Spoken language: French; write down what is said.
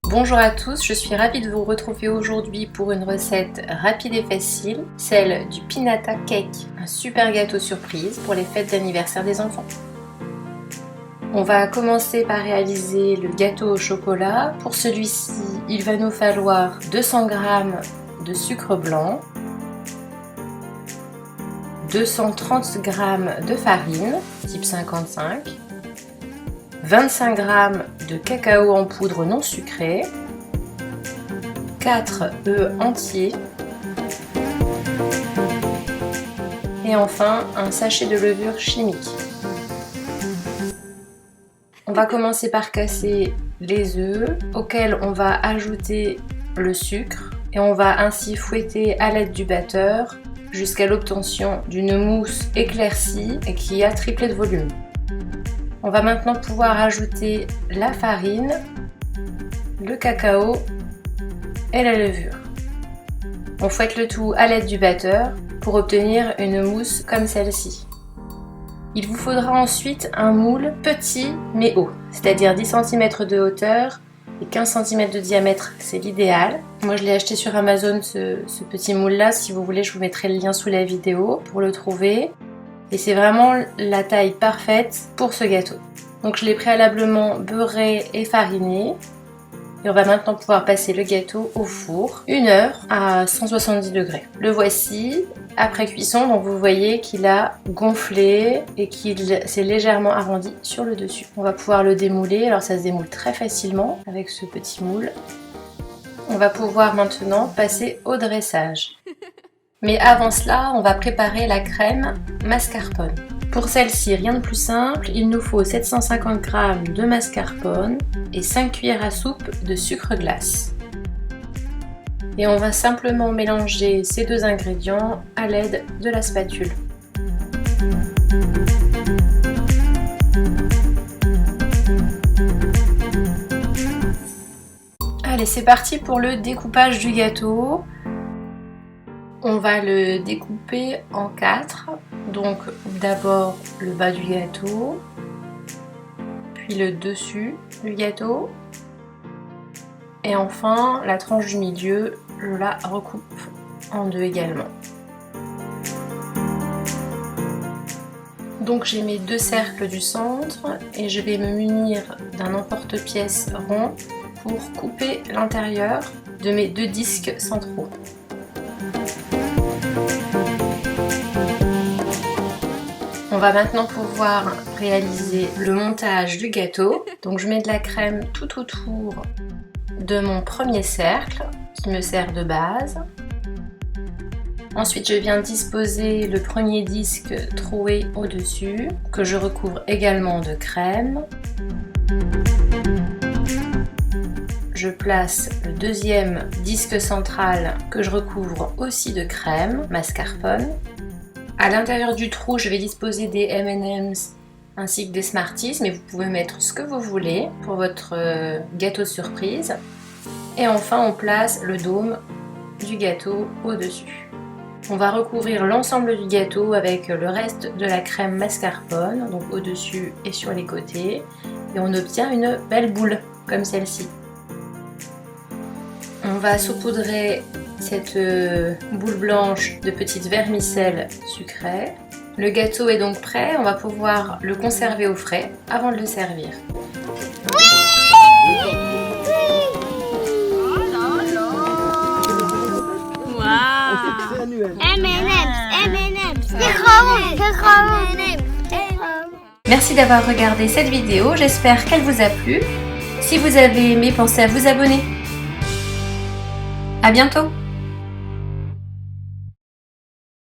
Bonjour à tous, je suis ravie de vous retrouver aujourd'hui pour une recette rapide et facile, celle du Pinata Cake, un super gâteau surprise pour les fêtes d'anniversaire des enfants. On va commencer par réaliser le gâteau au chocolat. Pour celui-ci, il va nous falloir 200 g de sucre blanc, 230 g de farine type 55, 25 g de cacao en poudre non sucré, 4 œufs entiers et enfin un sachet de levure chimique. On va commencer par casser les œufs auxquels on va ajouter le sucre et on va ainsi fouetter à l'aide du batteur jusqu'à l'obtention d'une mousse éclaircie et qui a triplé de volume. On va maintenant pouvoir ajouter la farine, le cacao et la levure. On fouette le tout à l'aide du batteur pour obtenir une mousse comme celle-ci. Il vous faudra ensuite un moule petit mais haut, c'est-à-dire 10 cm de hauteur et 15 cm de diamètre, c'est l'idéal. Moi je l'ai acheté sur Amazon ce petit moule là, si vous voulez je vous mettrai le lien sous la vidéo pour le trouver. Et c'est vraiment la taille parfaite pour ce gâteau. Donc je l'ai préalablement beurré et fariné. Et on va maintenant pouvoir passer le gâteau au four 1 heure à 170 degrés. Le voici après cuisson, donc vous voyez qu'il a gonflé et qu'il s'est légèrement arrondi sur le dessus. On va pouvoir le démouler, alors ça se démoule très facilement avec ce petit moule. On va pouvoir maintenant passer au dressage. Mais avant cela, on va préparer la crème mascarpone. Pour celle-ci, rien de plus simple, il nous faut 750 g de mascarpone et 5 cuillères à soupe de sucre glace. Et on va simplement mélanger ces deux ingrédients à l'aide de la spatule. Allez, c'est parti pour le découpage du gâteau. On va le découper en 4. Donc d'abord le bas du gâteau, puis le dessus du gâteau, et enfin la tranche du milieu, je la recoupe en deux également. Donc j'ai mes deux cercles du centre et je vais me munir d'un emporte-pièce rond pour couper l'intérieur de mes deux disques centraux. On va maintenant pouvoir réaliser le montage du gâteau. Donc je mets de la crème tout autour de mon premier cercle qui me sert de base. Ensuite je viens disposer le premier disque troué au-dessus que je recouvre également de crème. Je place le deuxième disque central que je recouvre aussi de crème mascarpone. À l'intérieur du trou, je vais disposer des M&M's ainsi que des Smarties, mais vous pouvez mettre ce que vous voulez pour votre gâteau surprise. Et enfin, on place le dôme du gâteau au-dessus. On va recouvrir l'ensemble du gâteau avec le reste de la crème mascarpone, donc au-dessus et sur les côtés. Et on obtient une belle boule, comme celle-ci. On va saupoudrer cette boule blanche de petites vermicelles sucrées. Le gâteau est donc prêt, on va pouvoir le conserver au frais avant de le servir. Merci d'avoir regardé cette vidéo, j'espère qu'elle vous a plu. Si vous avez aimé, pensez à vous abonner. À bientôt!